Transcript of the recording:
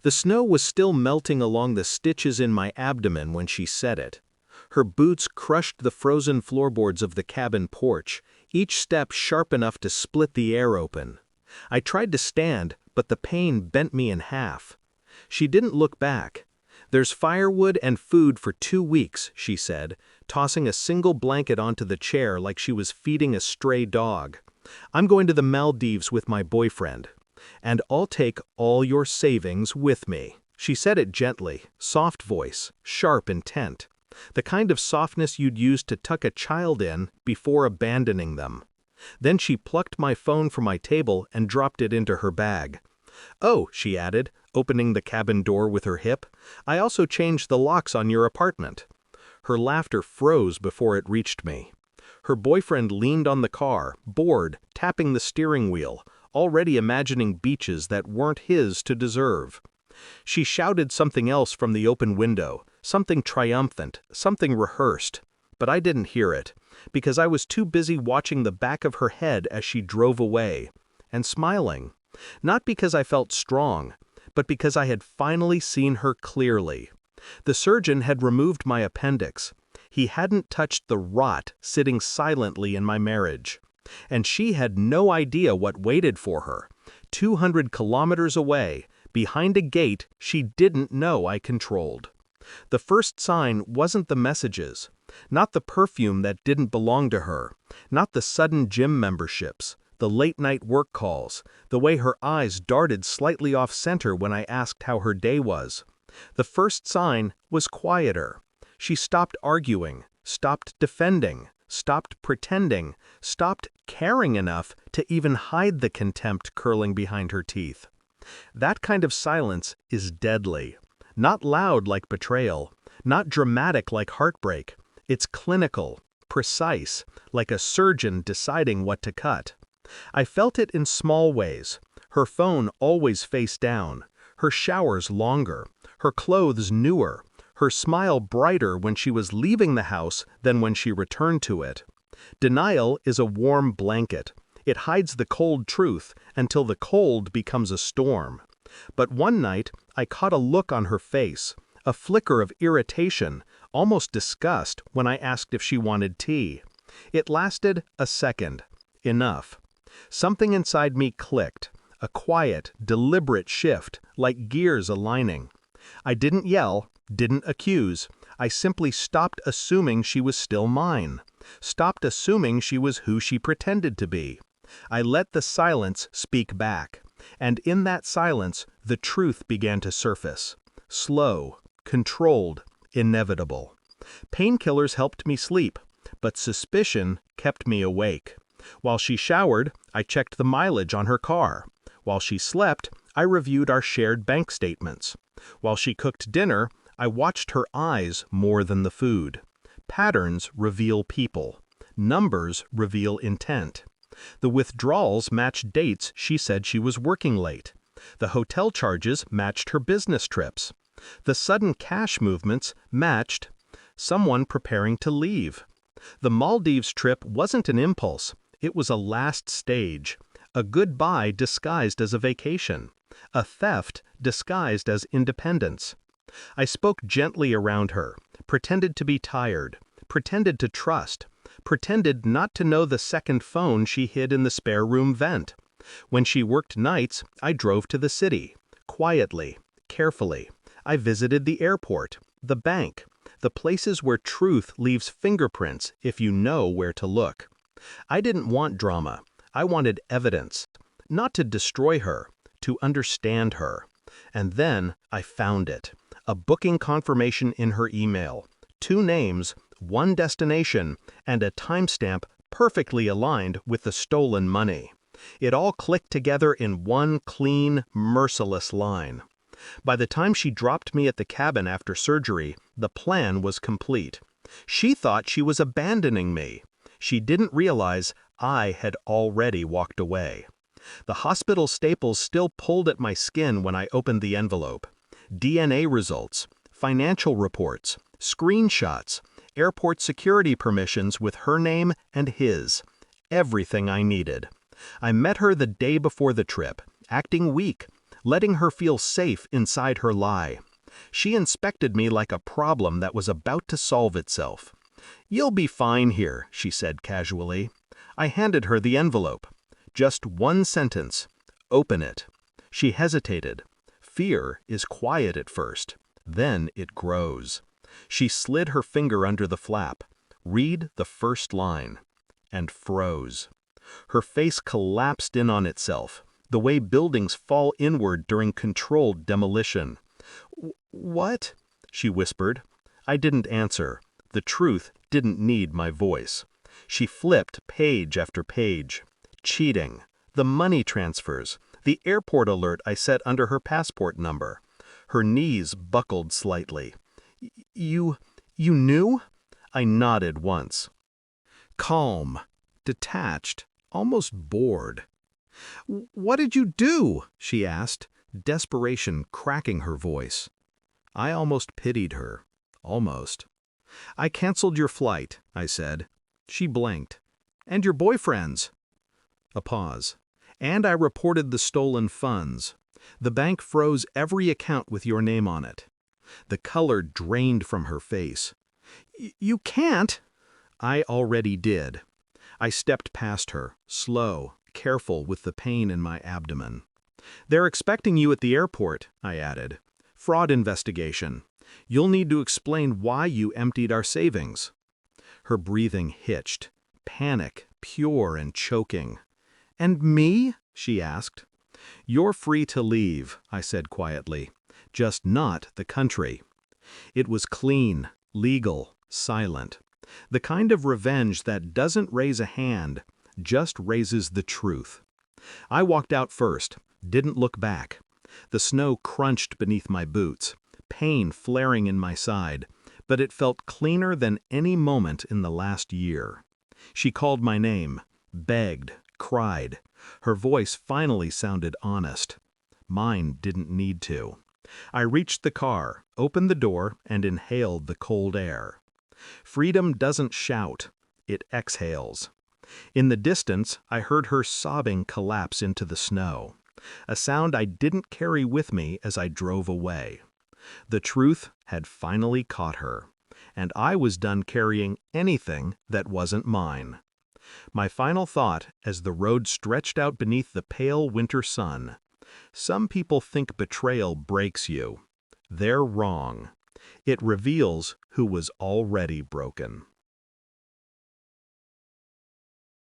The snow was still melting along the stitches in my abdomen when she said it. Her boots crushed the frozen floorboards of the cabin porch, each step sharp enough to split the air open. I tried to stand, but the pain bent me in half. She didn't look back. "There's firewood and food for 2 weeks," she said, tossing a single blanket onto the chair like she was feeding a stray dog. "I'm going to the Maldives with my boyfriend. And I'll take all your savings with me." She said it gently, soft voice, sharp intent. The kind of softness you'd use to tuck a child in before abandoning them. Then she plucked my phone from my table and dropped it into her bag. "Oh," she added, opening the cabin door with her hip, "I also changed the locks on your apartment." Her laughter froze before it reached me. Her boyfriend leaned on the car, bored, tapping the steering wheel, already imagining beaches that weren't his to deserve. She shouted something else from the open window, something triumphant, something rehearsed. But I didn't hear it, because I was too busy watching the back of her head as she drove away, and smiling. Not because I felt strong, but because I had finally seen her clearly. The surgeon had removed my appendix. He hadn't touched the rot sitting silently in my marriage. And she had no idea what waited for her. 200 kilometers away, behind a gate she didn't know I controlled. The first sign wasn't the messages, not the perfume that didn't belong to her, not the sudden gym memberships, the late-night work calls, the way her eyes darted slightly off-center when I asked how her day was. The first sign was quieter. She stopped arguing, stopped defending, stopped pretending, stopped caring enough to even hide the contempt curling behind her teeth. That kind of silence is deadly. Not loud like betrayal, not dramatic like heartbreak. It's clinical, precise, like a surgeon deciding what to cut. I felt it in small ways. Her phone always face down, her showers longer, her clothes newer, her smile brighter when she was leaving the house than when she returned to it. Denial is a warm blanket. It hides the cold truth until the cold becomes a storm. But one night, I caught a look on her face, a flicker of irritation, almost disgust, when I asked if she wanted tea. It lasted a second. Enough. Something inside me clicked, a quiet, deliberate shift, like gears aligning. I didn't yell, didn't accuse. I simply stopped assuming she was still mine. Stopped assuming she was who she pretended to be. I let the silence speak back. And in that silence, the truth began to surface. Slow, controlled, inevitable. Painkillers helped me sleep, but suspicion kept me awake. While she showered, I checked the mileage on her car. While she slept, I reviewed our shared bank statements. While she cooked dinner, I watched her eyes more than the food. Patterns reveal people. Numbers reveal intent. The withdrawals matched dates she said she was working late. The hotel charges matched her business trips. The sudden cash movements matched someone preparing to leave. The Maldives trip wasn't an impulse. It was a last stage. A goodbye disguised as a vacation. A theft disguised as independence. I spoke gently around her, pretended to be tired, pretended to trust, pretended not to know the second phone she hid in the spare room vent. When she worked nights, I drove to the city. Quietly, carefully. I visited the airport, the bank, the places where truth leaves fingerprints if you know where to look. I didn't want drama. I wanted evidence. Not to destroy her, to understand her. And then I found it. A booking confirmation in her email. 2 names, 1 destination, and a timestamp perfectly aligned with the stolen money. It all clicked together in one clean, merciless line. By the time she dropped me at the cabin after surgery, the plan was complete. She thought she was abandoning me. She didn't realize I had already walked away. The hospital staples still pulled at my skin when I opened the envelope. DNA results, financial reports, screenshots, airport security permissions with her name and his. Everything I needed. I met her the day before the trip, acting weak, letting her feel safe inside her lie. She inspected me like a problem that was about to solve itself. "You'll be fine here," she said casually. I handed her the envelope. Just one sentence. "Open it." She hesitated. Fear is quiet at first. Then it grows. She slid her finger under the flap. "Read the first line." And froze. Her face collapsed in on itself, the way buildings fall inward during controlled demolition. "What?" she whispered. I didn't answer. The truth didn't need my voice. She flipped page after page. Cheating, the money transfers, the airport alert I set under her passport number. Her knees buckled slightly. You knew?" I nodded once. Calm, detached, almost bored. "What did you do?" she asked, desperation cracking her voice. I almost pitied her. Almost. "I canceled your flight," I said. She blinked. "And your boyfriend's?" A pause. "And I reported the stolen funds. The bank froze every account with your name on it." The color drained from her face. You can't." I already did. I stepped past her, slow, careful with the pain in my abdomen. "They're expecting you at the airport," I added. "Fraud investigation. You'll need to explain why you emptied our savings." Her breathing hitched. Panic, pure and choking. "And me?" she asked. "You're free to leave," I said quietly. "Just not the country." It was clean, legal, silent. The kind of revenge that doesn't raise a hand, just raises the truth. I walked out first, didn't look back. The snow crunched beneath my boots, pain flaring in my side, but it felt cleaner than any moment in the last year. She called my name, begged, cried. Her voice finally sounded honest. Mine didn't need to. I reached the car, opened the door, and inhaled the cold air. Freedom doesn't shout, it exhales. In the distance, I heard her sobbing collapse into the snow, a sound I didn't carry with me as I drove away. The truth had finally caught her, and I was done carrying anything that wasn't mine. My final thought as the road stretched out beneath the pale winter sun: some people think betrayal breaks you. They're wrong. It reveals who was already broken.